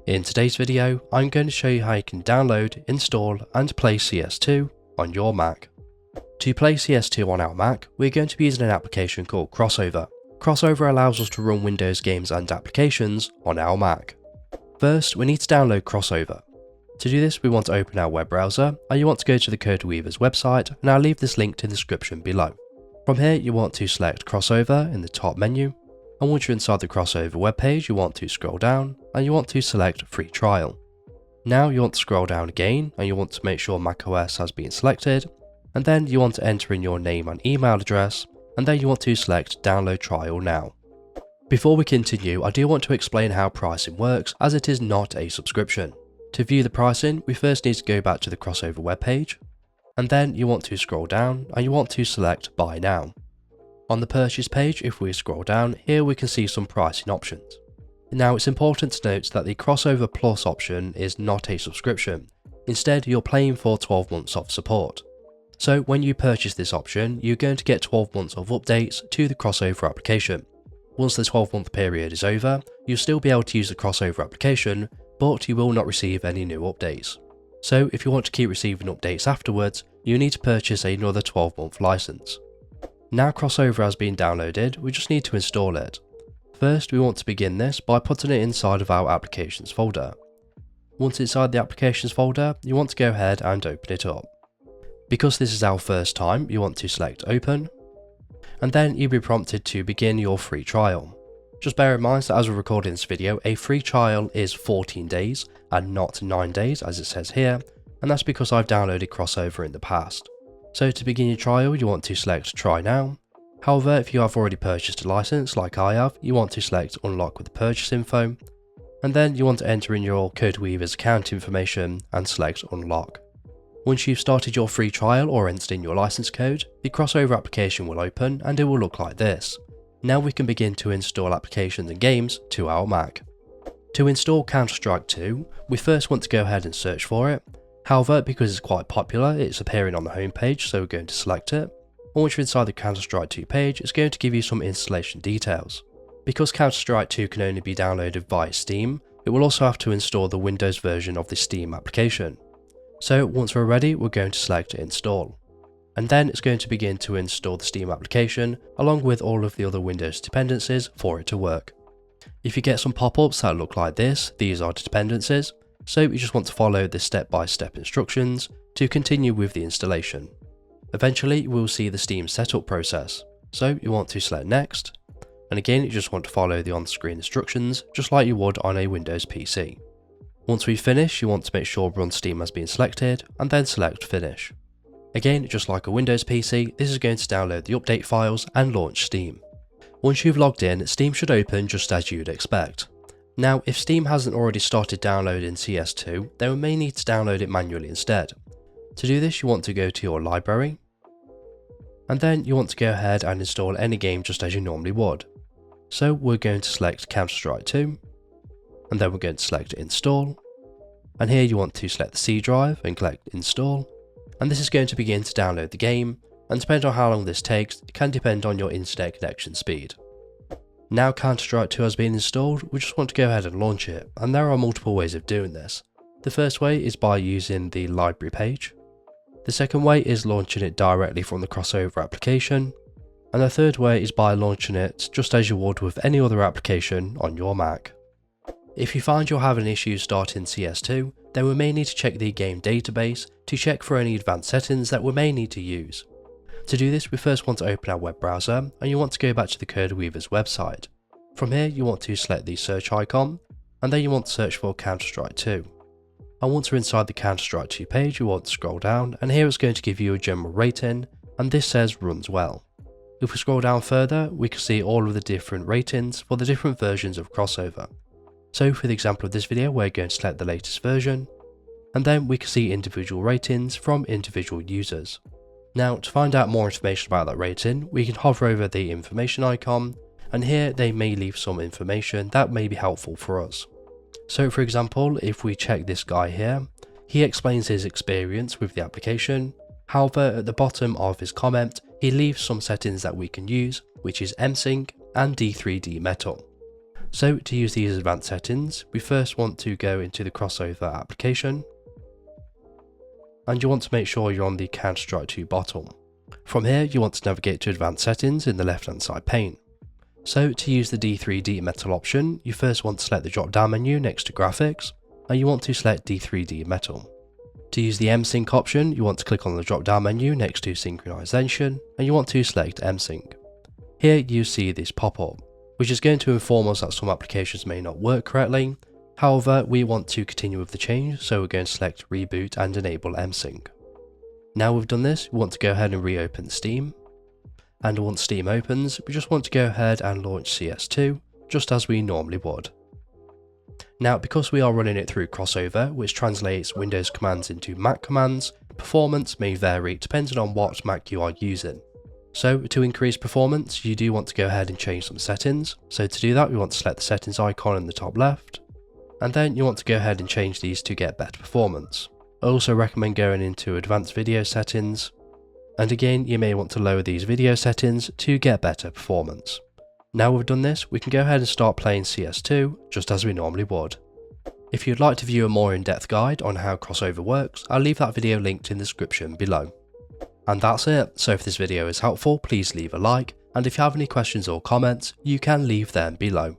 In today's video, I'm going to show you how you can download, install and play CS2 on your Mac. To play CS2 on our Mac, we're going to be using an application called Crossover. Crossover allows us to run Windows games and applications on our Mac. First, we need to download Crossover. To do this, we want to open our web browser and you want to go to the CodeWeaver's website, and I'll leave this link in the description below. From here, you want to select Crossover in the top menu, and once you're inside the Crossover webpage, you want to scroll down and you want to select Free Trial. Now you want to scroll down again and you want to make sure macOS has been selected, and then you want to enter in your name and email address, and then you want to select Download Trial Now. Before we continue, I do want to explain how pricing works, as it is not a subscription. To view the pricing, we first need to go back to the Crossover webpage, and then you want to scroll down and you want to select Buy Now. On the purchase page, if we scroll down, here we can see some pricing options. Now it's important to note that the Crossover Plus option is not a subscription. Instead, you're paying for 12 months of support. So when you purchase this option, you're going to get 12 months of updates to the Crossover application. Once the 12-month period is over, you'll still be able to use the Crossover application, but you will not receive any new updates. So if you want to keep receiving updates afterwards, you need to purchase another 12-month license. Now Crossover has been downloaded, we just need to install it. First, we want to begin this by putting it inside of our applications folder. Once inside the applications folder, you want to go ahead and open it up. Because this is our first time, you want to select Open, and then you'll be prompted to begin your free trial. Just bear in mind that as we're recording this video, a free trial is 14 days and not 9 days as it says here, and that's because I've downloaded Crossover in the past. So to begin your trial, you want to select Try Now. However, if you have already purchased a license like I have, you want to select Unlock with Purchase Info, and then you want to enter in your CodeWeaver's account information and select Unlock. Once you've started your free trial or entered in your license code, the Crossover application will open and it will look like this. Now we can begin to install applications and games to our Mac. To install Counter-Strike 2, we first want to go ahead and search for it. However, because it's quite popular, it's appearing on the home page, so we're going to select it. Once you're inside the Counter-Strike 2 page, it's going to give you some installation details. Because Counter-Strike 2 can only be downloaded via Steam, it will also have to install the Windows version of the Steam application. So once we're ready, we're going to select Install. And then it's going to begin to install the Steam application, along with all of the other Windows dependencies for it to work. If you get some pop-ups that look like this, these are the dependencies. So you just want to follow the step-by-step instructions to continue with the installation. Eventually you will see the Steam setup process, so you want to select Next, and again you just want to follow the on-screen instructions just like you would on a Windows PC. Once we finish, you want to make sure Run Steam has been selected and then select Finish. Again, just like a Windows PC, this is going to download the update files and launch Steam. Once you've logged in, Steam should open just as you'd expect. Now, if Steam hasn't already started downloading CS2, then we may need to download it manually instead. To do this, you want to go to your library, and then you want to go ahead and install any game just as you normally would. So we're going to select Counter-Strike 2, and then we're going to select Install, and here you want to select the C drive and click Install, and this is going to begin to download the game, and depending on how long this takes, it can depend on your internet connection speed. Now Counter-Strike 2 has been installed, we just want to go ahead and launch it, and there are multiple ways of doing this. The first way is by using the library page. The second way is launching it directly from the Crossover application, and the third way is by launching it just as you would with any other application on your Mac. If you find you're having issues starting CS2, then we may need to check the game database to check for any advanced settings that we may need to use. To do this, we first want to open our web browser and you want to go back to the CodeWeaver's website. From here, you want to select the search icon, and then you want to search for Counter-Strike 2. And once we're inside the Counter-Strike 2 page, you want to scroll down, and here it's going to give you a general rating, and this says runs well. If we scroll down further, we can see all of the different ratings for the different versions of Crossover. So for the example of this video, we're going to select the latest version, and then we can see individual ratings from individual users. Now, to find out more information about that rating, we can hover over the information icon, and here they may leave some information that may be helpful for us. So for example, if we check this guy here, he explains his experience with the application. However, at the bottom of his comment, he leaves some settings that we can use, which is MSync and D3D Metal. So to use these advanced settings, we first want to go into the crossover application, and you want to make sure you're on the Counter-Strike 2 bottom. From here you want to navigate to advanced settings in the left hand side pane. So to use the D3D metal option, you first want to select the drop down menu next to graphics, and you want to select D3D metal. To use the M-Sync option, you want to click on the drop down menu next to synchronization, and you want to select M-Sync. Here you see this pop up, which is going to inform us that some applications may not work correctly. However, we want to continue with the change, so we're going to select reboot and enable M-Sync. Now we've done this, we want to go ahead and reopen Steam. And once Steam opens, we just want to go ahead and launch CS2, just as we normally would. Now, because we are running it through crossover, which translates Windows commands into Mac commands, performance may vary depending on what Mac you are using. So to increase performance, you do want to go ahead and change some settings. So to do that, we want to select the settings icon in the top left, and then you want to go ahead and change these to get better performance. I also recommend going into advanced video settings, and again you may want to lower these video settings to get better performance. Now we've done this, we can go ahead and start playing CS2 just as we normally would. If you'd like to view a more in-depth guide on how crossover works, I'll leave that video linked in the description below. And that's it, so if this video is helpful please leave a like, and if you have any questions or comments you can leave them below.